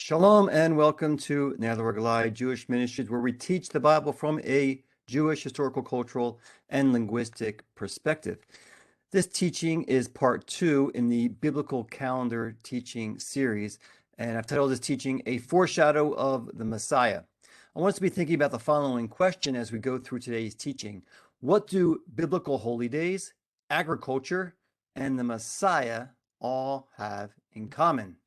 Shalom and welcome to Netherlands Jewish Ministries, where we teach the Bible from a Jewish historical, cultural, and linguistic perspective. This teaching is part 2 in the Biblical Calendar teaching series, and I've titled this teaching A Foreshadow of the Messiah. I want us to be thinking about the following question as we go through today's teaching. What do biblical holy days, agriculture, and the Messiah all have in common?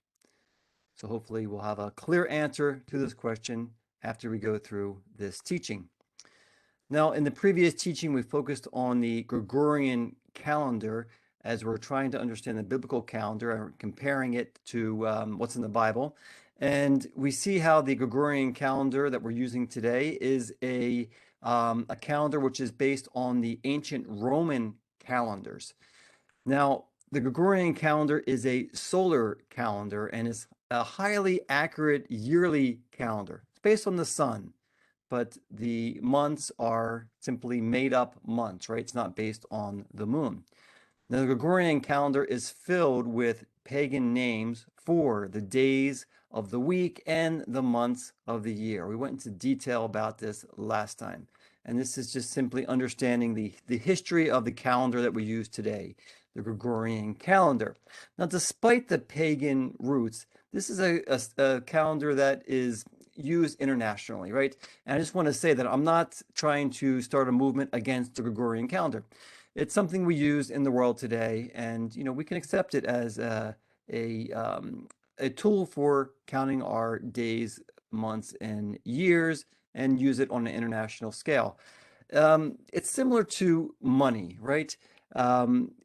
So hopefully we'll have a clear answer to this question after we go through this teaching. Now, in the previous teaching, we focused on the Gregorian calendar as we're trying to understand the biblical calendar and comparing it to what's in the Bible. And we see how the Gregorian calendar that we're using today is a calendar which is based on the ancient Roman calendars. Now, the Gregorian calendar is a solar calendar and is a highly accurate yearly calendar. It's based on the sun, but the months are simply made up months, right? It's not based on the moon. Now, the Gregorian calendar is filled with pagan names for the days of the week and the months of the year. We went into detail about this last time. And this is just simply understanding the history of the calendar that we use today, the Gregorian calendar. Now, despite the pagan roots, this is a calendar that is used internationally, right? And I just want to say that I'm not trying to start a movement against the Gregorian calendar. It's something we use in the world today, and we can accept it as a tool for counting our days, months, and years, and use it on an international scale. It's similar to money, right?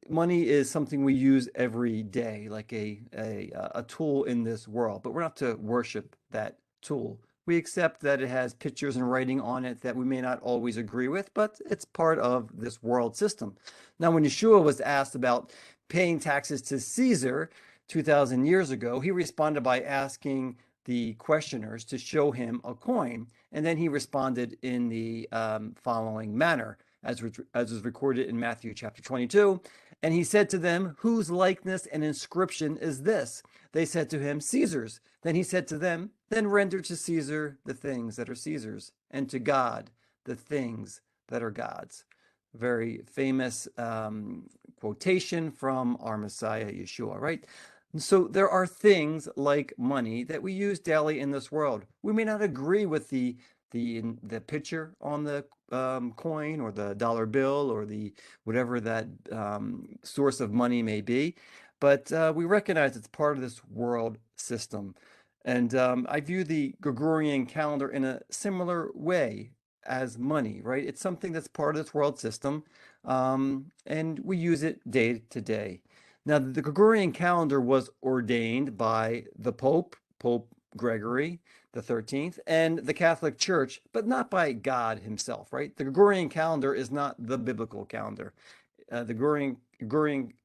Money is something we use every day, like a tool in this world, but we're not to worship that tool. We accept that it has pictures and writing on it that we may not always agree with, but it's part of this world system. Now, when Yeshua was asked about paying taxes to Caesar 2,000 years ago, he responded by asking the questioners to show him a coin, and then he responded in the following manner, as was recorded in Matthew chapter 22. And he said to them, "Whose likeness and inscription is this?" They said to him, "Caesar's." Then he said to them, "Then render to Caesar the things that are Caesar's, and to God the things that are God's." Very famous quotation from our Messiah, Yeshua, right? And so there are things like money that we use daily in this world. We may not agree with the picture on the coin or the dollar bill or the whatever that source of money may be, but we recognize it's part of this world system. And I view the Gregorian calendar in a similar way as money, right? It's something that's part of this world system, and we use it day to day. Now, the Gregorian calendar was ordained by the Pope Gregory the 13th, and the Catholic Church, but not by God himself, right? The Gregorian calendar is not the biblical calendar. The Gregorian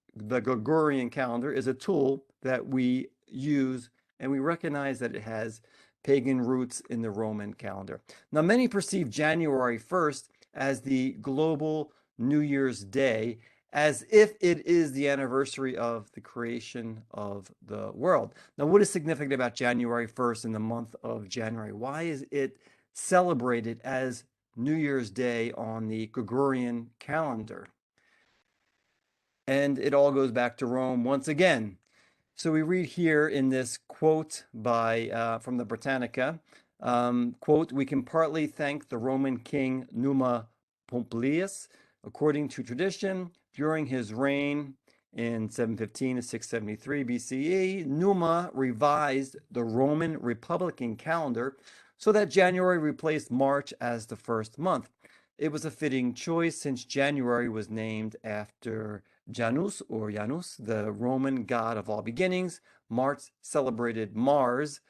calendar is a tool that we use, and we recognize that it has pagan roots in the Roman calendar. Now, many perceive January 1st as the global New Year's Day, as if it is the anniversary of the creation of the world. Now, what is significant about January 1st in the month of January? Why is it celebrated as New Year's Day on the Gregorian calendar? And it all goes back to Rome once again. So we read here in this quote from the Britannica, quote, "We can partly thank the Roman king Numa Pompilius. According to tradition, during his reign in 715 to 673 BCE, Numa revised the Roman Republican calendar so that January replaced March as the first month. It was a fitting choice since January was named after Janus, the Roman god of all beginnings. March celebrated Mars,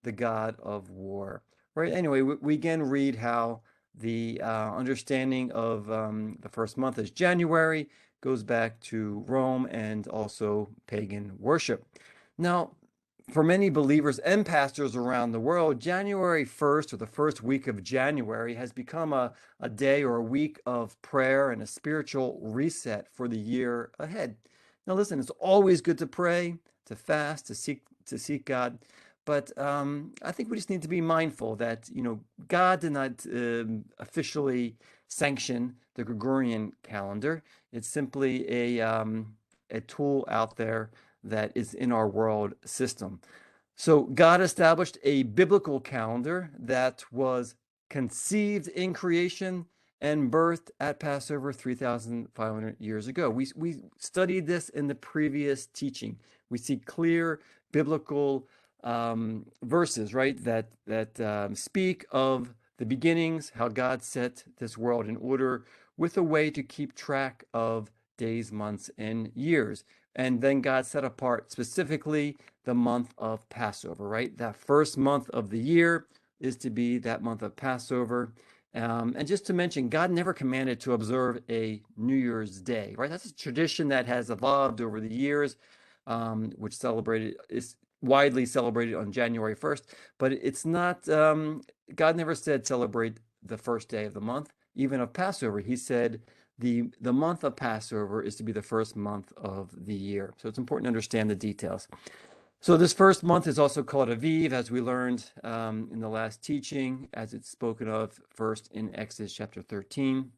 the god of war." Right? Anyway, we again read how the understanding of the first month as January goes back to Rome and also pagan worship. Now, for many believers and pastors around the world, January 1st, or the first week of January, has become a day or a week of prayer and a spiritual reset for the year ahead. Now listen, it's always good to pray, to fast, to seek God, But I think we just need to be mindful that, God did not officially sanction the Gregorian calendar. It's simply a tool out there that is in our world system. So God established a biblical calendar that was conceived in creation and birthed at Passover 3,500 years ago. We studied this in the previous teaching. We see clear biblical verses, right, that speak of the beginnings, how God set this world in order with a way to keep track of days, months, and years. And then God set apart specifically the month of Passover, right? That first month of the year is to be that month of Passover. And just to mention, God never commanded to observe a New Year's Day, right? That's a tradition that has evolved over the years, which is widely celebrated on January 1st, but it's not, God never said celebrate the first day of the month, even of Passover. He said the month of Passover is to be the first month of the year. So it's important to understand the details. So this first month is also called Aviv, as we learned in the last teaching, as it's spoken of first in Exodus chapter 13.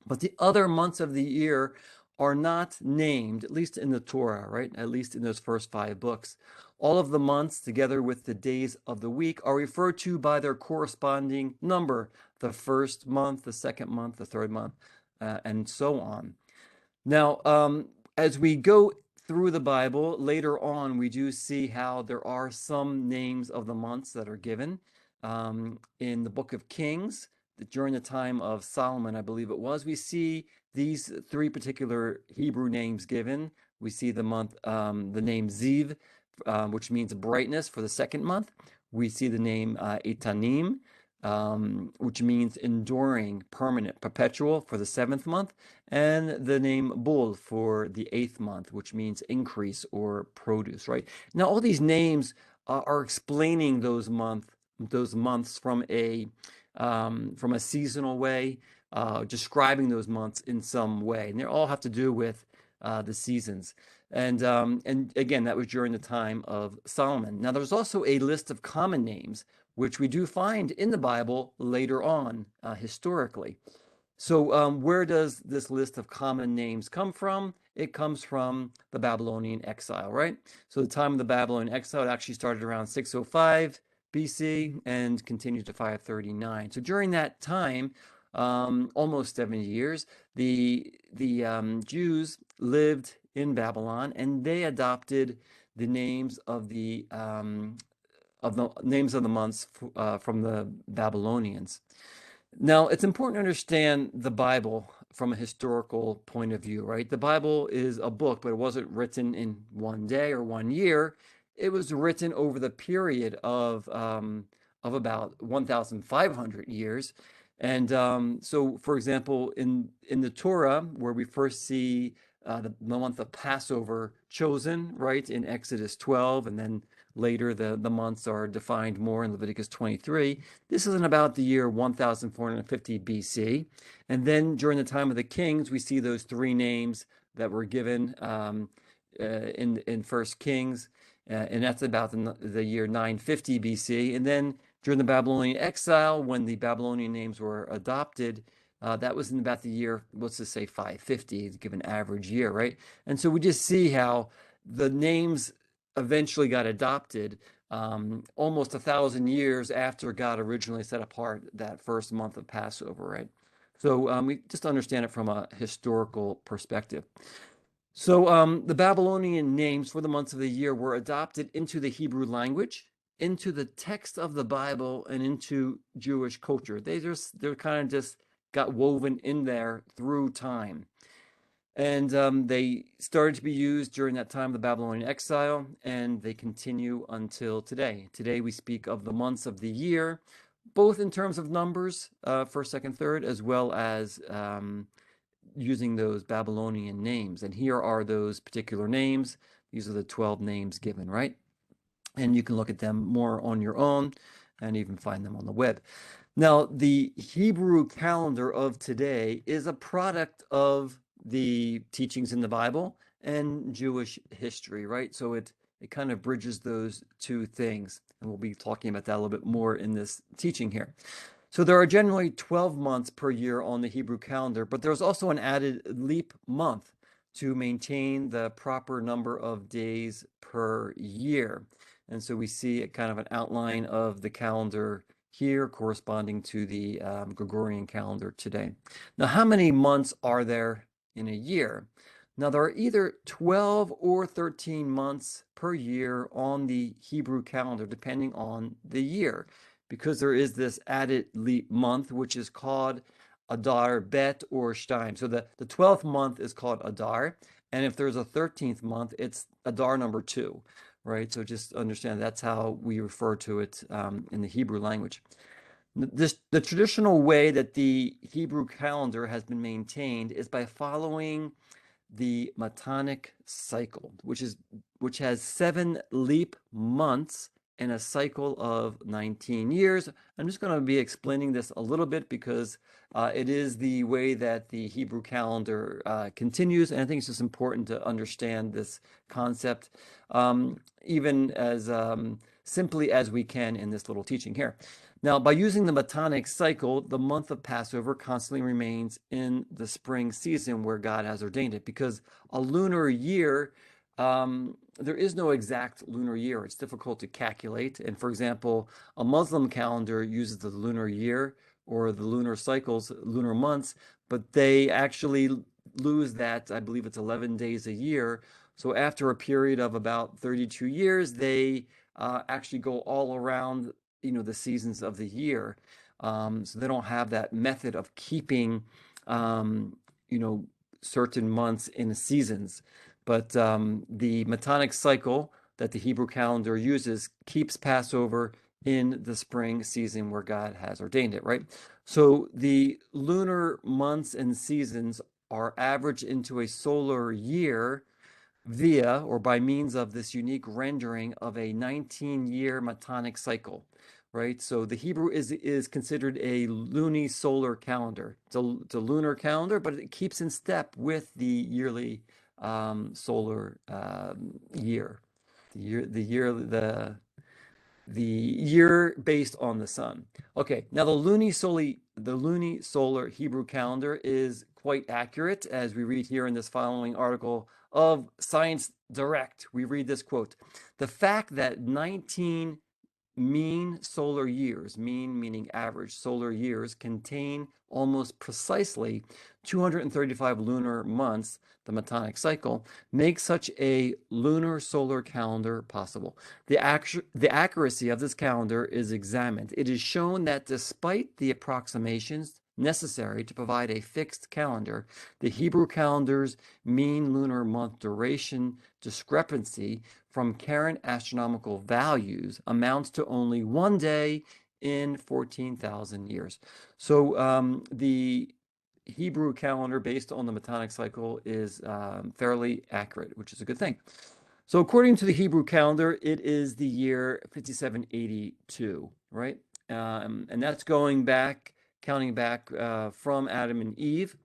But the other months of the year are not named, at least in the Torah, right? At least in those first 5 books. All of the months, together with the days of the week, are referred to by their corresponding number: the first month, the second month, the third month, and so on. Now, as we go through the Bible later on, we do see how there are some names of the months that are given. In the book of Kings, during the time of Solomon, I believe it was, we see these 3 particular Hebrew names given. We see the name Ziv, which means brightness, for the second month. We see the name Etanim, which means enduring, permanent, perpetual, for the 7th month, and the name Bul for the 8th month, which means increase or produce, right? Now, all these names are explaining those months from a seasonal way, describing those months in some way, and they all have to do with the seasons. And again, that was during the time of Solomon. Now, there's also a list of common names, which we do find in the Bible later on, historically. So where does this list of common names come from? It comes from the Babylonian exile, right? So the time of the Babylonian exile, it actually started around 605 BC and continued to 539. So during that time, almost 70 years, the Jews lived in Babylon, and they adopted the names of the names of the months from the Babylonians. Now, it's important to understand the Bible from a historical point of view, right? The Bible is a book, but it wasn't written in one day or one year. It was written over the period of about 1,500 years. And so, for example, in the Torah, where we first see the month of Passover chosen, right, in Exodus 12, and then later the months are defined more in Leviticus 23. This is in about the year 1450 BC. And then during the time of the kings, we see those 3 names that were given in First Kings, and that's about the year 950 BC. And then during the Babylonian exile, when the Babylonian names were adopted, that was in about the year, let's just say 550, to give an average year, right? And so we just see how the names eventually got adopted almost 1,000 years after God originally set apart that first month of Passover, right? So we just understand it from a historical perspective. So the Babylonian names for the months of the year were adopted into the Hebrew language, into the text of the Bible, and into Jewish culture. They're kind of just got woven in there through time. And they started to be used during that time of the Babylonian exile, and they continue until today. Today we speak of the months of the year, both in terms of numbers, first, second, third, as well as using those Babylonian names. And here are those particular names. These are the 12 names given, right? And you can look at them more on your own and even find them on the web. Now, the Hebrew calendar of today is a product of the teachings in the Bible and Jewish history, right? So it kind of bridges those 2 things. And we'll be talking about that a little bit more in this teaching here. So there are generally 12 months per year on the Hebrew calendar, but there's also an added leap month to maintain the proper number of days per year. And so we see a kind of an outline of the calendar here corresponding to the Gregorian calendar today. Now, how many months are there in a year? Now, there are either 12 or 13 months per year on the Hebrew calendar, depending on the year, because there is this added leap month, which is called Adar Bet or Shtaim. So the 12th month is called Adar, and if there's a 13th month, it's Adar number 2, right? So just understand that's how we refer to it in the Hebrew language. The traditional way that the Hebrew calendar has been maintained is by following the Metonic cycle, which has 7 leap months and a cycle of 19 years. I'm just going to be explaining this a little bit because it is the way that the Hebrew calendar continues, and I think it's just important to understand this concept even as simply as we can in this little teaching here. Now, by using the Metonic cycle, the month of Passover constantly remains in the spring season where God has ordained it, because a lunar year, there is no exact lunar year. It's difficult to calculate. And for example, a Muslim calendar uses the lunar year or the lunar cycles, lunar months, but they actually lose that, I believe it's 11 days a year. So after a period of about 32 years, they actually go all around the seasons of the year. So they don't have that method of keeping, certain months in the seasons. But the Metonic cycle that the Hebrew calendar uses keeps Passover in the spring season where God has ordained it, right? So the lunar months and seasons are averaged into a solar year via or by means of this unique rendering of a 19-year Metonic cycle, right? So the Hebrew is considered a lunisolar calendar. It's a lunar calendar, but it keeps in step with the yearly solar year. The year based on the sun. Okay, now the lunisolar Hebrew calendar is quite accurate, as we read here in this following article of Science Direct. We read this quote: "The fact that 19 mean solar years, mean meaning average solar years, contain almost precisely 235 lunar months, the Metonic cycle, makes such a lunar solar calendar possible. The accuracy of this calendar is examined. It is shown that despite the approximations necessary to provide a fixed calendar, the Hebrew calendar's mean lunar month duration discrepancy from current astronomical values amounts to only 1 day in 14,000 years." So the Hebrew calendar based on the Metonic cycle is fairly accurate, which is a good thing. So according to the Hebrew calendar, it is the year 5782, right? And that's counting back from Adam and Eve.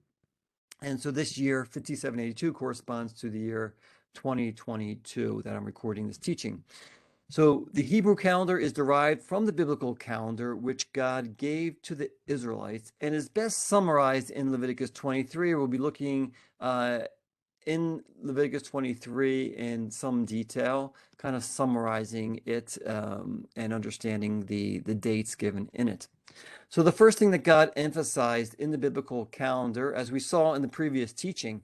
And so this year, 5782, corresponds to the year 2022 that I'm recording this teaching. So the Hebrew calendar is derived from the biblical calendar, which God gave to the Israelites, and is best summarized in Leviticus 23. We'll be looking in Leviticus 23 in some detail, kind of summarizing it and understanding the dates given in it. So the first thing that God emphasized in the biblical calendar, as we saw in the previous teaching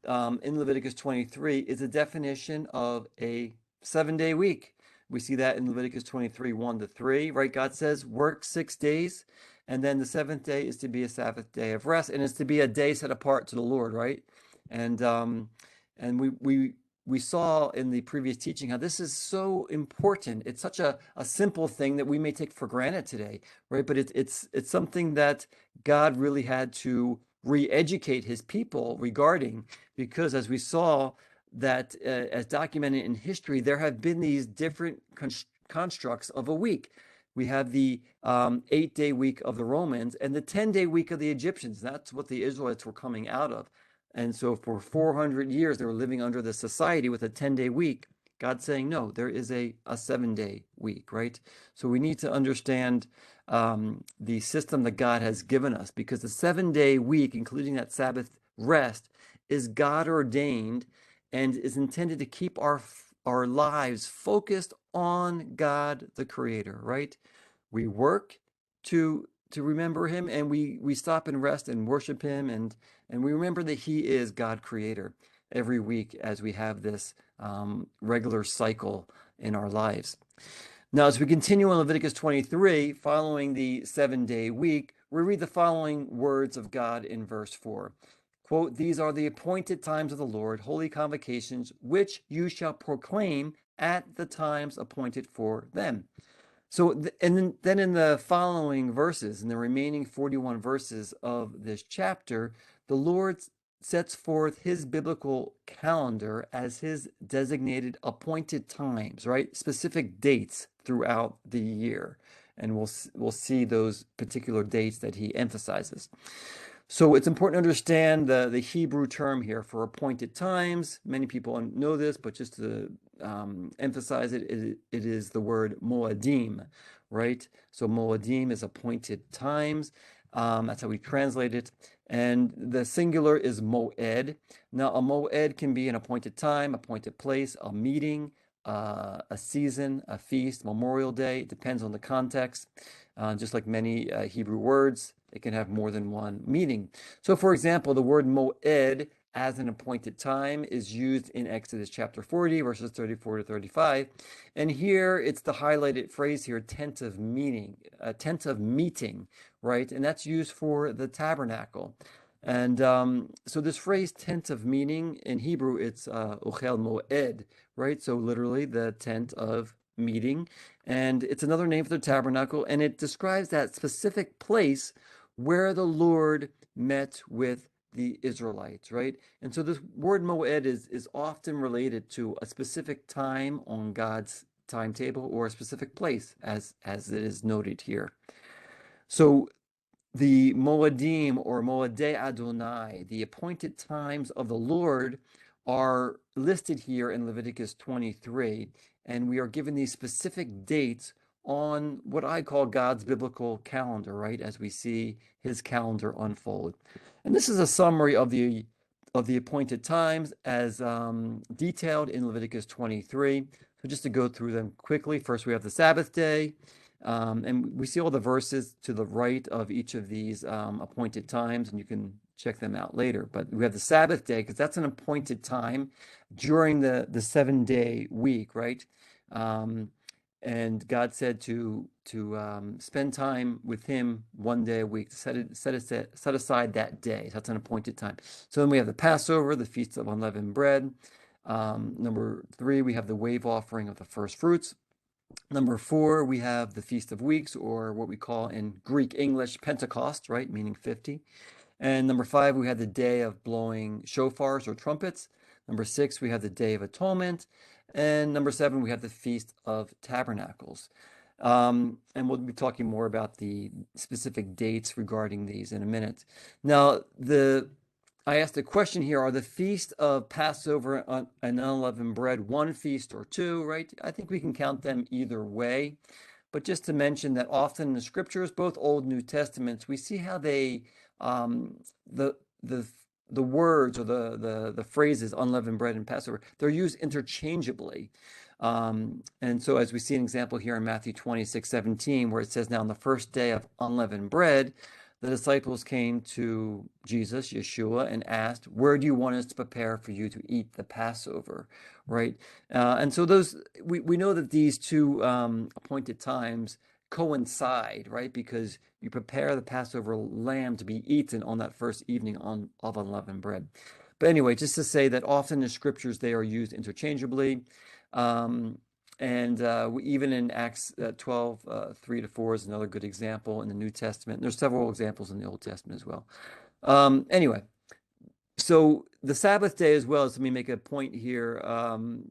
in Leviticus 23, is the definition of a 7-day week. We see that in Leviticus 23, 1-3, right? God says, work 6 days, and then the 7th day is to be a Sabbath day of rest, and it's to be a day set apart to the Lord, right? And we saw in the previous teaching how this is so important. It's such a simple thing that we may take for granted today, right? But it's something that God really had to re-educate his people regarding, because as we saw that as documented in history, there have been these different constructs of a week. We have the 8-day week of the Romans and the 10-day week of the Egyptians. That's what the Israelites were coming out of. And so for 400 years, they were living under the society with a 10-day week. God's saying, no, there is a 7-day week, right? So we need to understand the system that God has given us, because the 7-day week, including that Sabbath rest, is God ordained and is intended to keep our lives focused on God the Creator, right? We work to remember him, and we stop and rest and worship him, and we remember that he is God Creator every week as we have this regular cycle in our lives. Now, as we continue in Leviticus 23, following the 7-day week, we read the following words of God in verse 4. Quote, "These are the appointed times of the Lord, holy convocations, which you shall proclaim at the times appointed for them." So, and then in the following verses, in the remaining 41 verses of this chapter, the Lord sets forth his biblical calendar as his designated appointed times, right? Specific dates throughout the year. And we'll see those particular dates that he emphasizes. So it's important to understand the Hebrew term here for appointed times. Many people know this, but just to emphasize it, it is the word moadim, right? So moadim is appointed times. That's how we translate it. And the singular is moed. Now, a moed can be an appointed time, appointed place, a meeting, a season, a feast, Memorial Day. It depends on the context. Just like many Hebrew words, it can have more than one meaning. So, for example, the word moed as an appointed time is used in Exodus chapter 40, verses 34 to 35. And here it's the highlighted phrase here, tent of meeting, right? And that's used for the tabernacle. And so this phrase, tent of meeting, in Hebrew, it's ochel moed, right? So literally the tent of meeting. And it's another name for the tabernacle, and it describes that specific place where the Lord met with the Israelites, right? And so this word moed is often related to a specific time on God's timetable or a specific place, as it is noted here. So the Moadim or Moadei Adonai, the appointed times of the Lord, are listed here in Leviticus 23, and we are given these specific dates on what I call God's biblical calendar, right, as we see his calendar unfold. And this is a summary of the appointed times as detailed in Leviticus 23. So just to go through them quickly, first we have the Sabbath day. And we see all the verses to the right of each of these appointed times, and you can check them out later. But we have the Sabbath day, because that's an appointed time during the 7-day week, right? And God said to spend time with him one day a week, to set aside that day. That's an appointed time. So then we have the Passover, the Feast of Unleavened Bread. Number 3, we have the wave offering of the first fruits. Number 4, we have the Feast of Weeks, or what we call in Greek English Pentecost, right, meaning 50. And number 5, we have the day of blowing shofars or trumpets. Number 6, we have the Day of Atonement. And number 7, we have the Feast of Tabernacles. And we'll be talking more about the specific dates regarding these in a minute. Now, I asked a question here, are the feast of Passover and unleavened bread one feast or two, right? I think we can count them either way. But just to mention that often in the scriptures, both Old and New Testaments, we see how they, the words or the phrases unleavened bread and Passover, they're used interchangeably. And so as we see an example here in Matthew 26:17, where it says, now on the first day of unleavened bread, the disciples came to Jesus, Yeshua, and asked, where do you want us to prepare for you to eat the Passover, right? And so we know that these two appointed times coincide, right? Because you prepare the Passover lamb to be eaten on that first evening of unleavened bread. But anyway, just to say that often in the scriptures, they are used interchangeably. And even in Acts 12, 3-4 is another good example in the New Testament. There's several examples in the Old Testament as well. Anyway, so the Sabbath day as well, let me make a point here,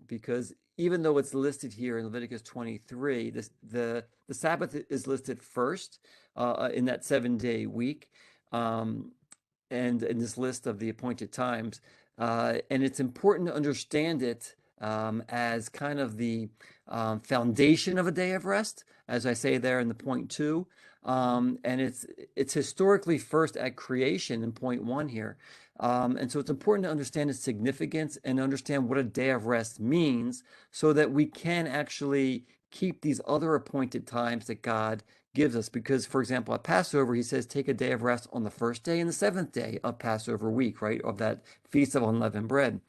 because even though it's listed here in Leviticus 23, the Sabbath is listed first in that 7-day week, and in this list of the appointed times. And it's important to understand it as kind of the foundation of a day of rest, as I say there in the point 2. And it's historically first at creation in point 1 here. And so it's important to understand its significance and understand what a day of rest means so that we can actually keep these other appointed times that God gives us. Because, for example, at Passover, he says, take a day of rest on the first day and the seventh day of Passover week, right? Of that Feast of Unleavened Bread.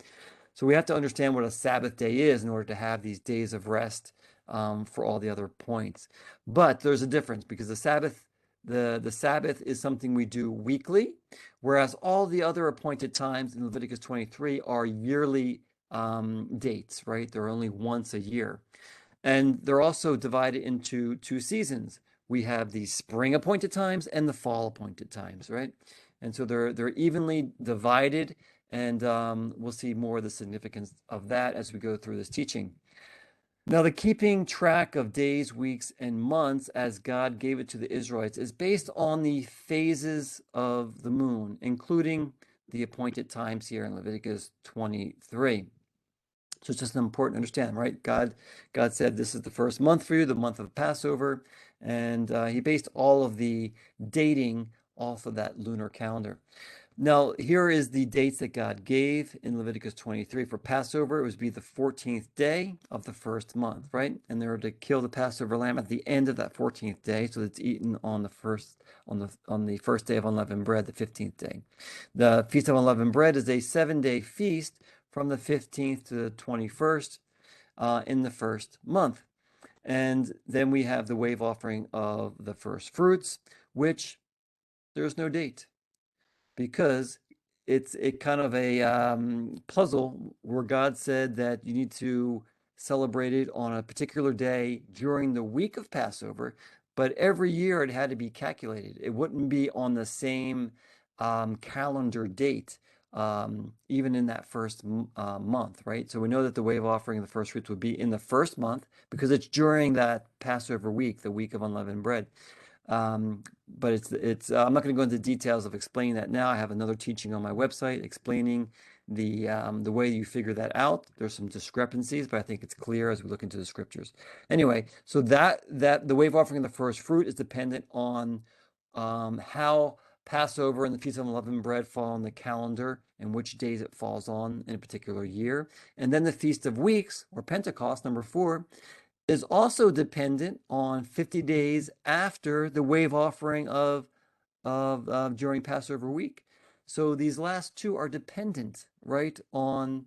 So we have to understand what a Sabbath day is in order to have these days of rest for all the other points. But there's a difference because the Sabbath is something we do weekly, whereas all the other appointed times in Leviticus 23 are yearly dates, right? They're only once a year. And they're also divided into 2 seasons. We have the spring appointed times and the fall appointed times, right? And so they're evenly divided, and we'll see more of the significance of that as we go through this teaching. Now, the keeping track of days, weeks, and months as God gave it to the Israelites is based on the phases of the moon, including the appointed times here in Leviticus 23. So it's just important to understand, right? God said, this is the first month for you, the month of Passover. And he based all of the dating off of that lunar calendar. Now, here is the dates that God gave in Leviticus 23. For Passover, it would be the 14th day of the first month, right? And they were to kill the Passover lamb at the end of that 14th day, so it's eaten on the first day of unleavened bread, the 15th day. The Feast of Unleavened Bread is a 7-day feast from the 15th to the 21st in the first month. And then we have the wave offering of the first fruits, which there's no date, because it's kind of a puzzle where God said that you need to celebrate it on a particular day during the week of Passover, but every year it had to be calculated. It wouldn't be on the same calendar date, even in that first month, right? So we know that the wave offering of the first fruits would be in the first month because it's during that Passover week, the week of unleavened bread. But I'm not going to go into details of explaining that now. I have another teaching on my website explaining the way you figure that out. There's some discrepancies, but I think it's clear as we look into the scriptures. Anyway, so that the wave offering of the first fruit is dependent on how Passover and the Feast of Unleavened Bread fall on the calendar and which days it falls on in a particular year. And then the Feast of Weeks, or Pentecost, number 4, is also dependent on 50 days after the wave offering of during Passover week. So these last 2 are dependent, right, on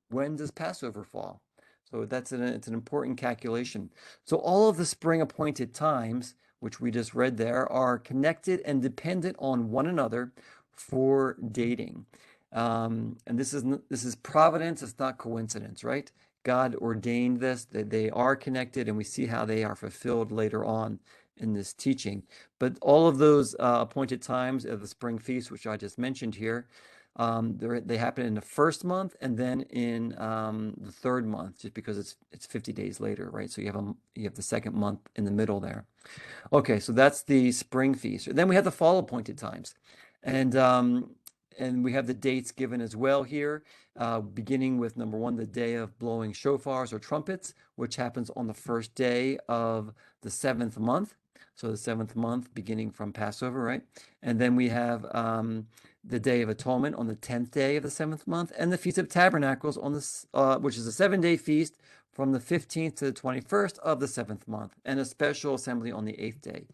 when does Passover fall. So it's an important calculation. So all of the spring appointed times, which we just read there, are connected and dependent on one another for dating. And this is providence. It's not coincidence, right? God ordained this, that they are connected, and we see how they are fulfilled later on in this teaching. But all of those appointed times of the spring feast, which I just mentioned here, they happen in the first month and then in the third month, just because it's 50 days later, right? So you have the second month in the middle there. Okay, so that's the spring feast. Then we have the fall appointed times, and we have the dates given as well here, beginning with number 1, the day of blowing shofars or trumpets, which happens on the first day of the 7th month. So the 7th month beginning from Passover, right? And then we have the Day of Atonement on the 10th day of the 7th month, and the Feast of Tabernacles on this, which is a 7-day feast from the 15th to the 21st of the 7th month, and a special assembly on the 8th day.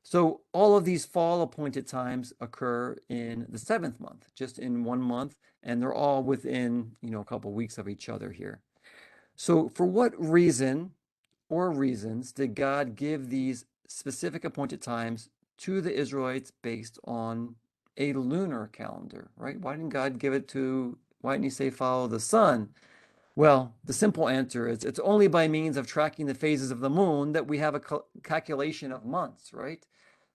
So all of these fall appointed times occur in the 7th month, just in one month, and they're all within, a couple weeks of each other here. So for what reason or reasons did God give these specific appointed times to the Israelites based on a lunar calendar, right? Why didn't he say follow the sun? Well, the simple answer is it's only by means of tracking the phases of the moon that we have a calculation of months, right?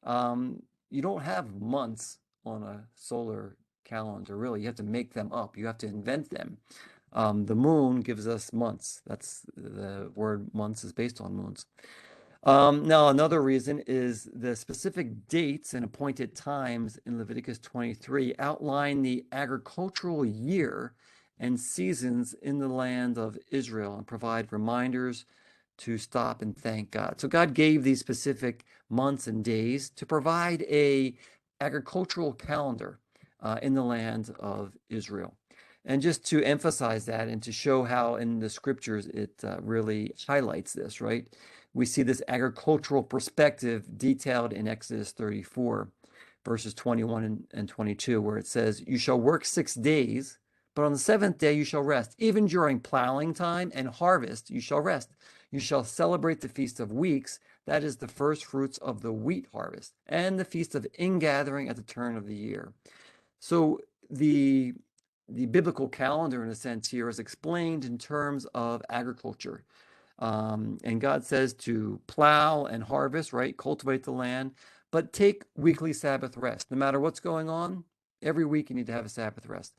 You don't have months on a solar calendar, really. You have to make them up. You have to invent them. The moon gives us months. That's the word months is based on moons. Now, another reason is the specific dates and appointed times in Leviticus 23 outline the agricultural year and seasons in the land of Israel and provide reminders to stop and thank God. So God gave these specific months and days to provide a agricultural calendar in the land of Israel. And just to emphasize that and to show how in the scriptures it really highlights this, right? We see this agricultural perspective detailed in Exodus 34, verses 21 and 22, where it says, "You shall work 6 days, but on the seventh day you shall rest. Even during plowing time and harvest you shall rest. You shall celebrate the Feast of Weeks, that is the first fruits of the wheat harvest, and the Feast of Ingathering at the turn of the year." So the biblical calendar, in a sense, here is explained in terms of agriculture. And God says to plow and harvest, right? Cultivate the land, but take weekly Sabbath rest. No matter what's going on, every week you need to have a Sabbath rest.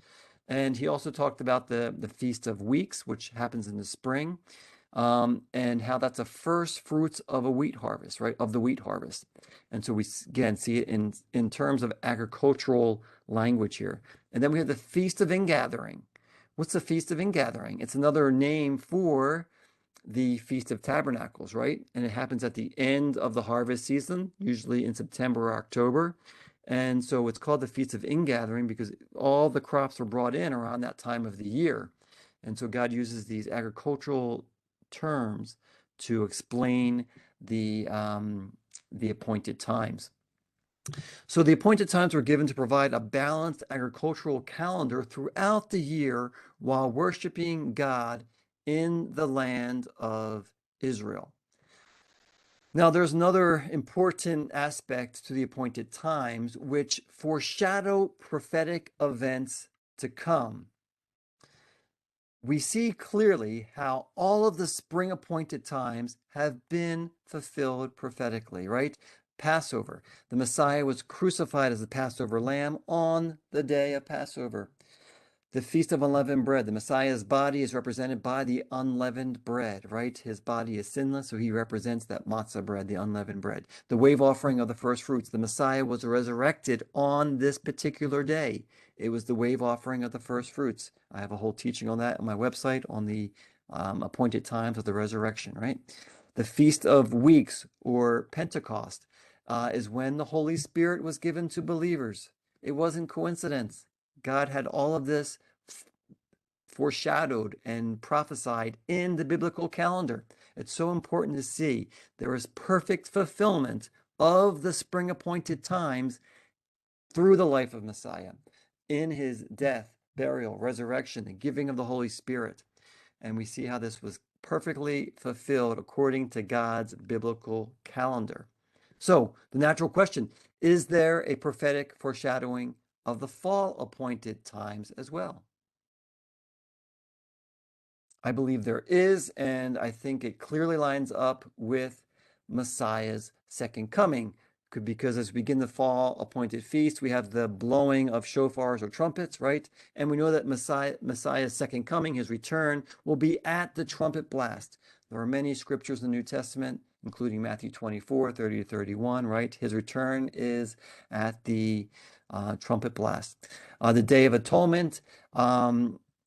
And he also talked about the Feast of Weeks, which happens in the spring, and how that's a first fruits of a wheat harvest, right? Of the wheat harvest. And so we, again, see it in terms of agricultural language here. And then we have the Feast of Ingathering. What's the Feast of Ingathering? It's another name for the Feast of Tabernacles, right? And it happens at the end of the harvest season, usually in September or October. And so it's called the Feast of Ingathering because all the crops are brought in around that time of the year. And so God uses these agricultural terms to explain the appointed times. So the appointed times were given to provide a balanced agricultural calendar throughout the year while worshiping God in the land of Israel. Now, there's another important aspect to the appointed times, which foreshadow prophetic events to come. We see clearly how all of the spring appointed times have been fulfilled prophetically, right? Passover. The Messiah was crucified as the Passover lamb on the day of Passover. The Feast of Unleavened Bread. The Messiah's body is represented by the unleavened bread, right? His body is sinless, so he represents that matzah bread, the unleavened bread. The wave offering of the first fruits. The Messiah was resurrected on this particular day. It was the wave offering of the first fruits. I have a whole teaching on that on my website on the appointed times of the resurrection, right? The Feast of Weeks, or Pentecost, is when the Holy Spirit was given to believers. It wasn't coincidence. God had all of this foreshadowed and prophesied in the biblical calendar. It's so important to see there is perfect fulfillment of the spring appointed times through the life of Messiah in his death, burial, resurrection, the giving of the Holy Spirit. And we see how this was perfectly fulfilled according to God's biblical calendar. So the natural question, is there a prophetic foreshadowing of the fall appointed times as well? I believe there is, and I think it clearly lines up with Messiah's second coming, because as we begin the fall appointed feast, we have the blowing of shofars or trumpets, right? And we know that Messiah's second coming, his return, will be at the trumpet blast. There are many scriptures in the New Testament, including Matthew 24, 30 to 31, right? His return is at the trumpet blast. The Day of Atonement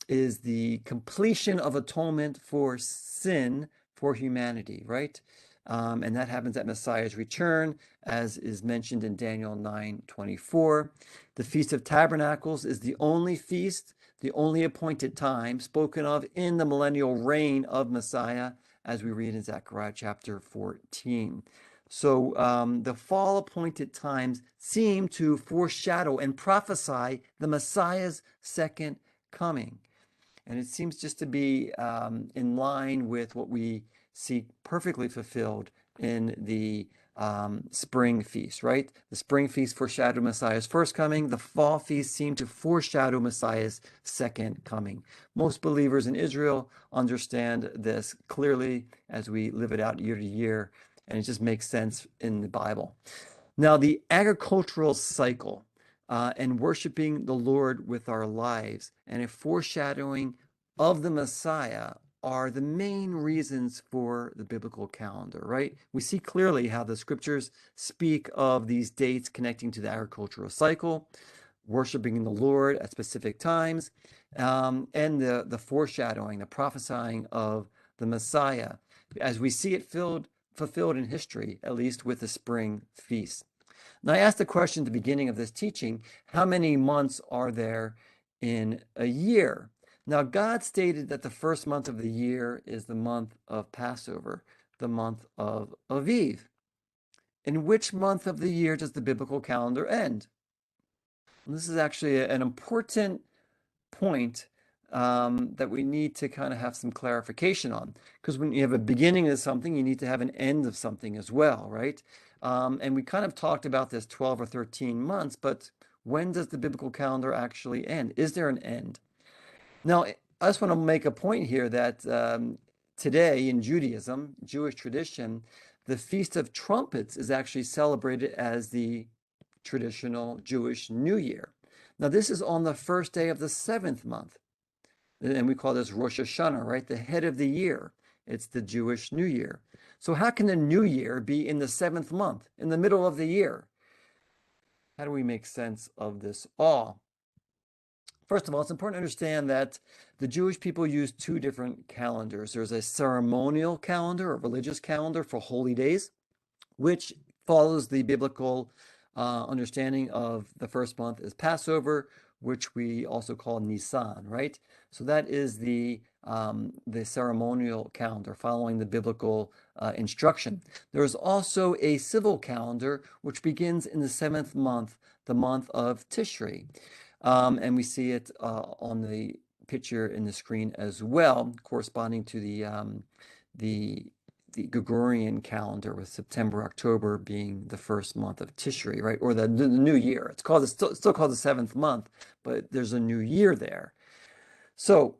is the completion of atonement for sin for humanity, right? And that happens at Messiah's return, as is mentioned in Daniel 9:24. The Feast of Tabernacles is the only feast, the only appointed time spoken of in the millennial reign of Messiah, as we read in Zechariah chapter 14. So the fall appointed times seem to foreshadow and prophesy the Messiah's second coming. And it seems just to be in line with what we see perfectly fulfilled in the spring feast, right? The spring feast foreshadowed Messiah's first coming. The fall feast seemed to foreshadow Messiah's second coming. Most believers in Israel understand this clearly as we live it out year to year, and it just makes sense in the Bible. Now, the agricultural cycle and worshiping the Lord with our lives and a foreshadowing of the Messiah are the main reasons for the biblical calendar, right? We see clearly how the scriptures speak of these dates connecting to the agricultural cycle, worshiping the Lord at specific times, and the foreshadowing, the prophesying of the Messiah, as we see it fulfilled in history, at least with the spring feast. And I asked the question at the beginning of this teaching, how many months are there in a year? Now, God stated that the first month of the year is the month of Passover, the month of Aviv. In which month of the year does the biblical calendar end? And this is actually an important point that we need to kind of have some clarification on. Because when you have a beginning of something, you need to have an end of something as well, right? And we kind of talked about this 12 or 13 months, but when does the biblical calendar actually end? Is there an end? Now, I just want to make a point here that today in Judaism, Jewish tradition, the Feast of Trumpets is actually celebrated as the traditional Jewish New Year. Now, this is on the first day of the seventh month. And we call this Rosh Hashanah, right? The head of the year. It's the Jewish New Year. So how can the New Year be in the seventh month, in the middle of the year? How do we make sense of this all? First of all, it's important to understand that the Jewish people use two different calendars. There's a ceremonial calendar, a religious calendar for holy days, which follows the biblical understanding of the first month is Passover, which we also call Nisan, right? So that is the ceremonial calendar following the biblical instruction. There is also a civil calendar, which begins in the seventh month, the month of Tishrei. And we see it on the picture in the screen as well, corresponding to the Gregorian calendar, with September, October being the first month of Tishrei, right? Or the new year. It's still called the seventh month, but there's a new year there. So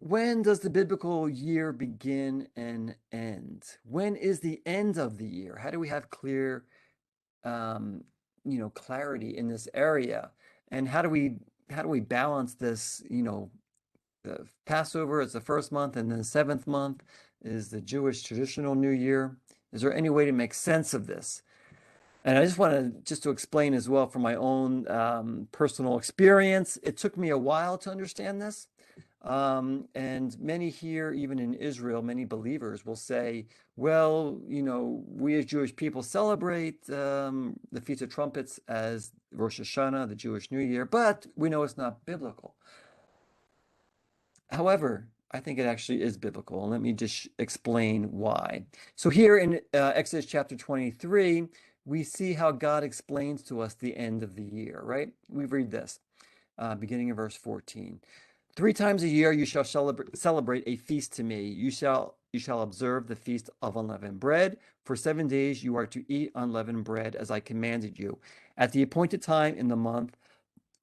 when does the biblical year begin and end? When is the end of the year? How do we have clear, clarity in this area? And how do we balance this, the Passover is the first month, and then the seventh month is the Jewish traditional New Year. Is there any way to make sense of this? And I just want to explain as well from my own personal experience. It took me a while to understand this. And many here, even in Israel, many believers will say, well, we as Jewish people celebrate the Feast of Trumpets as Rosh Hashanah, the Jewish New Year, but we know it's not biblical. However, I think it actually is biblical. And let me just explain why. So here in Exodus chapter 23, we see how God explains to us the end of the year, right? We read this, beginning in verse 14. 3 times a year you shall celebrate a feast to me. You shall observe the feast of unleavened bread. For 7 days you are to eat unleavened bread as I commanded you. At the appointed time in the month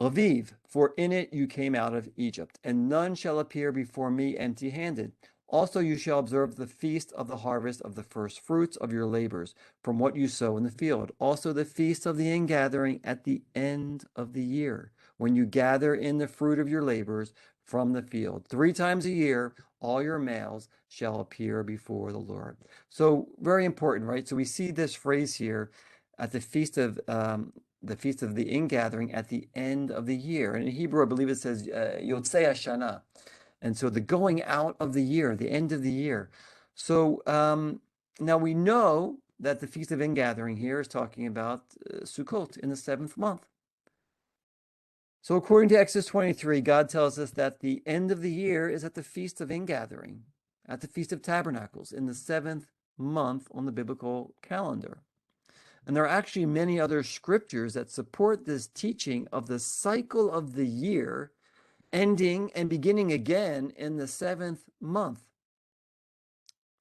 Aviv, for in it you came out of Egypt, and none shall appear before me empty-handed. Also you shall observe the feast of the harvest of the first fruits of your labors, from what you sow in the field. Also the feast of the ingathering at the end of the year, when you gather in the fruit of your labors from the field. 3 times a year, all your males shall appear before the Lord. So very important, right? So we see this phrase here at the feast of the ingathering at the end of the year. And in Hebrew, I believe it says Yotzei Hashanah. And so the going out of the year, the end of the year. So now we know that the Feast of Ingathering here is talking about Sukkot in the 7th month. So according to Exodus 23, God tells us that the end of the year is at the Feast of Ingathering, at the Feast of Tabernacles, in the 7th month on the biblical calendar. And there are actually many other scriptures that support this teaching of the cycle of the year ending and beginning again in the 7th month.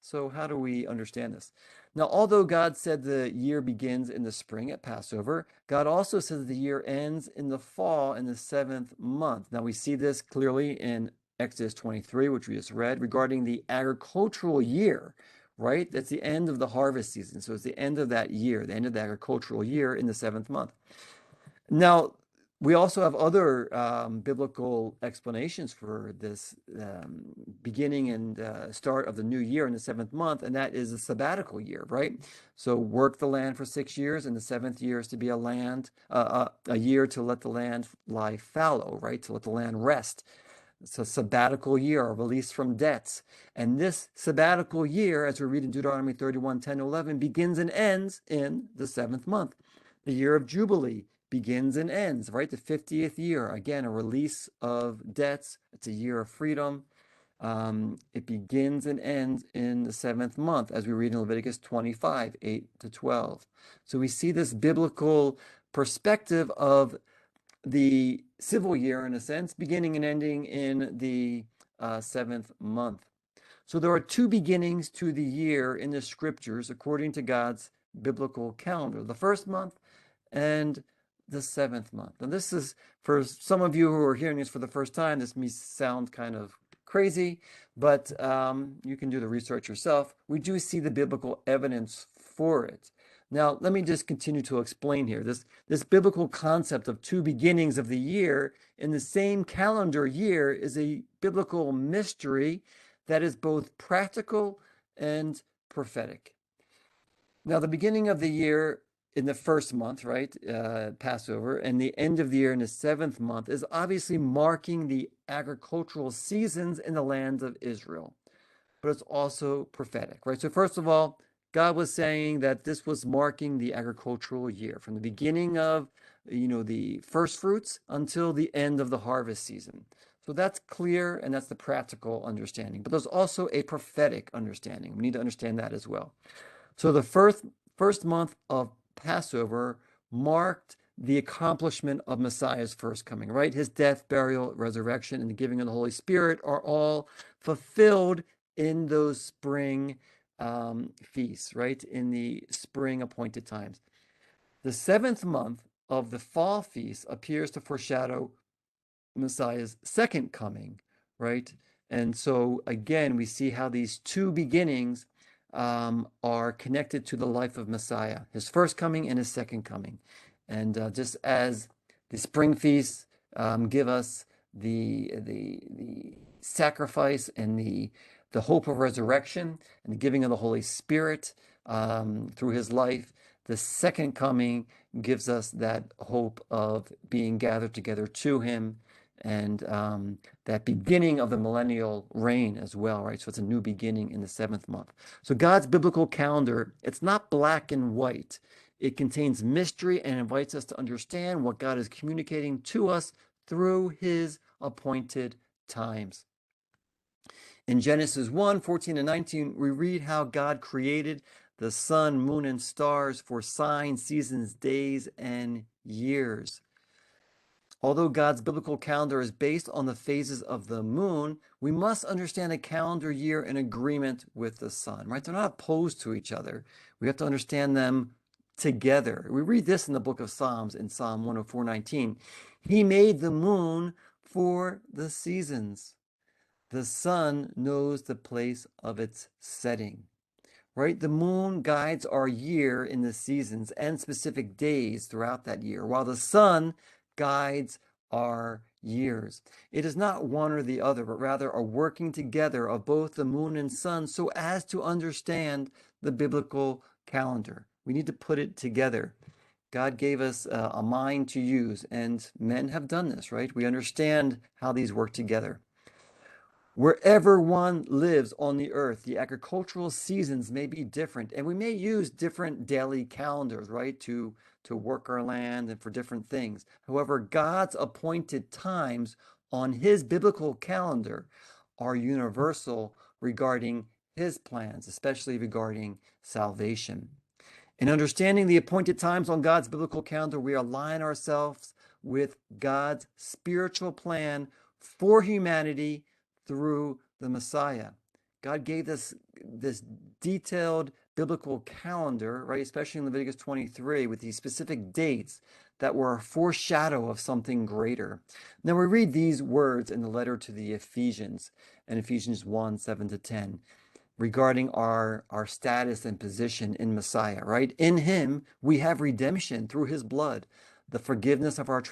So how do we understand this? Now, although God said the year begins in the spring at Passover, God also says the year ends in the fall in the 7th month. Now, we see this clearly in Exodus 23, which we just read, regarding the agricultural year, right? That's the end of the harvest season. So it's the end of that year, the end of the agricultural year in the 7th month. Now, we also have other biblical explanations for this beginning and start of the new year in the 7th month, and that is a sabbatical year, right? So work the land for 6 years, and the 7th year is to be a year to let the land lie fallow, right? To let the land rest. It's a sabbatical year, a release from debts. And this sabbatical year, as we read in Deuteronomy 31, 10 to 11, begins and ends in the 7th month. The year of Jubilee begins and ends, right? The 50th year, again, a release of debts. It's a year of freedom. It begins and ends in the 7th month, as we read in Leviticus 25, 8 to 12. So we see this biblical perspective of the civil year, in a sense, beginning and ending in the 7th month. So there are two beginnings to the year in the scriptures according to God's biblical calendar: the 1st month and the 7th month. And this is, for some of you who are hearing this for the first time, this may sound kind of crazy, but you can do the research yourself. We do see the biblical evidence for it. Now, let me just continue to explain here. This biblical concept of two beginnings of the year in the same calendar year is a biblical mystery that is both practical and prophetic. Now, the beginning of the year in the 1st month, right, Passover, and the end of the year in the 7th month is obviously marking the agricultural seasons in the land of Israel, but it's also prophetic, right? So first of all, God was saying that this was marking the agricultural year from the beginning of, the first fruits until the end of the harvest season. So that's clear, and that's the practical understanding. But there's also a prophetic understanding. We need to understand that as well. So the first month of Passover marked the accomplishment of Messiah's first coming, right? His death, burial, resurrection, and the giving of the Holy Spirit are all fulfilled in those spring feasts, right? In the spring appointed times. The 7th month of the fall feast appears to foreshadow Messiah's second coming, right? And so again, we see how these two beginnings are connected to the life of Messiah, his first coming and his second coming. And just as the spring feasts give us the sacrifice and the hope of resurrection and the giving of the Holy Spirit through his life, the second coming gives us that hope of being gathered together to him, and that beginning of the millennial reign as well, right? So it's a new beginning in the 7th month. So God's biblical calendar, it's not black and white. It contains mystery and invites us to understand what God is communicating to us through his appointed times. In Genesis 1, 14 and 19, we read how God created the sun, moon, and stars for signs, seasons, days, and years. Although God's biblical calendar is based on the phases of the moon, we must understand a calendar year in agreement with the sun, right? They're not opposed to each other. We have to understand them together. We read this in the book of Psalms in Psalm 104:19. He made the moon for the seasons. The sun knows the place of its setting, right? The moon guides our year in the seasons and specific days throughout that year, while the sun guides our years. It is not one or the other, but rather a working together of both the moon and sun so as to understand the biblical calendar. We need to put it together. God gave us a mind to use, and men have done this, right? We understand how these work together. Wherever one lives on the earth, the agricultural seasons may be different, and we may use different daily calendars, right, to work our land and for different things. However, God's appointed times on his biblical calendar are universal regarding his plans, especially regarding salvation. In understanding the appointed times on God's biblical calendar, we align ourselves with God's spiritual plan for humanity through the Messiah. God gave this detailed biblical calendar, right, especially in Leviticus 23, with these specific dates that were a foreshadow of something greater. Now we read these words in the letter to the Ephesians, in Ephesians 1, 7 to 10, regarding our status and position in Messiah, right? In him, we have redemption through his blood, the forgiveness of our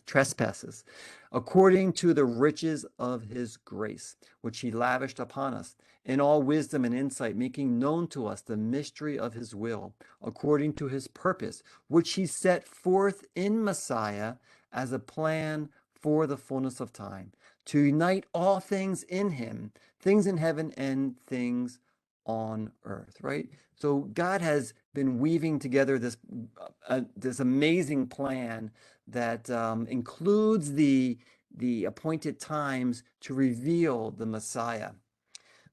trespasses, according to the riches of his grace, which he lavished upon us in all wisdom and insight, making known to us the mystery of his will, according to his purpose, which he set forth in Messiah as a plan for the fullness of time, to unite all things in him, things in heaven and things on earth, right? So God has been weaving together this amazing plan that includes the appointed times to reveal the Messiah.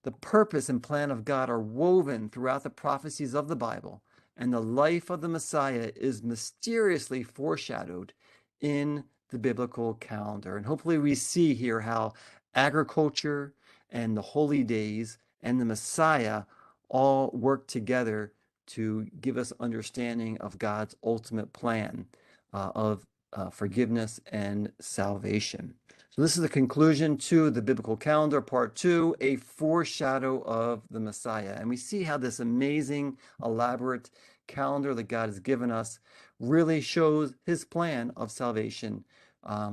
The purpose and plan of God are woven throughout the prophecies of the Bible, and the life of the Messiah is mysteriously foreshadowed in the biblical calendar. And hopefully we see here how agriculture and the holy days and the Messiah all work together to give us understanding of God's ultimate plan of forgiveness and salvation. So this is the conclusion to the biblical calendar, part 2, a foreshadow of the Messiah. And we see how this amazing, elaborate calendar that God has given us really shows his plan of salvation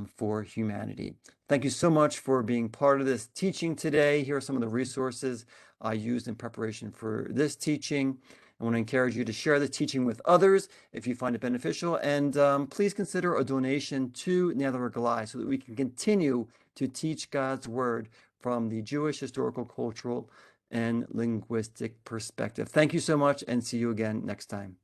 for humanity. Thank you so much for being part of this teaching today. Here are some of the resources I used in preparation for this teaching. I want to encourage you to share the teaching with others if you find it beneficial, and please consider a donation to Nether Goliath so that we can continue to teach God's word from the Jewish historical, cultural, and linguistic perspective. Thank you so much, and see you again next time.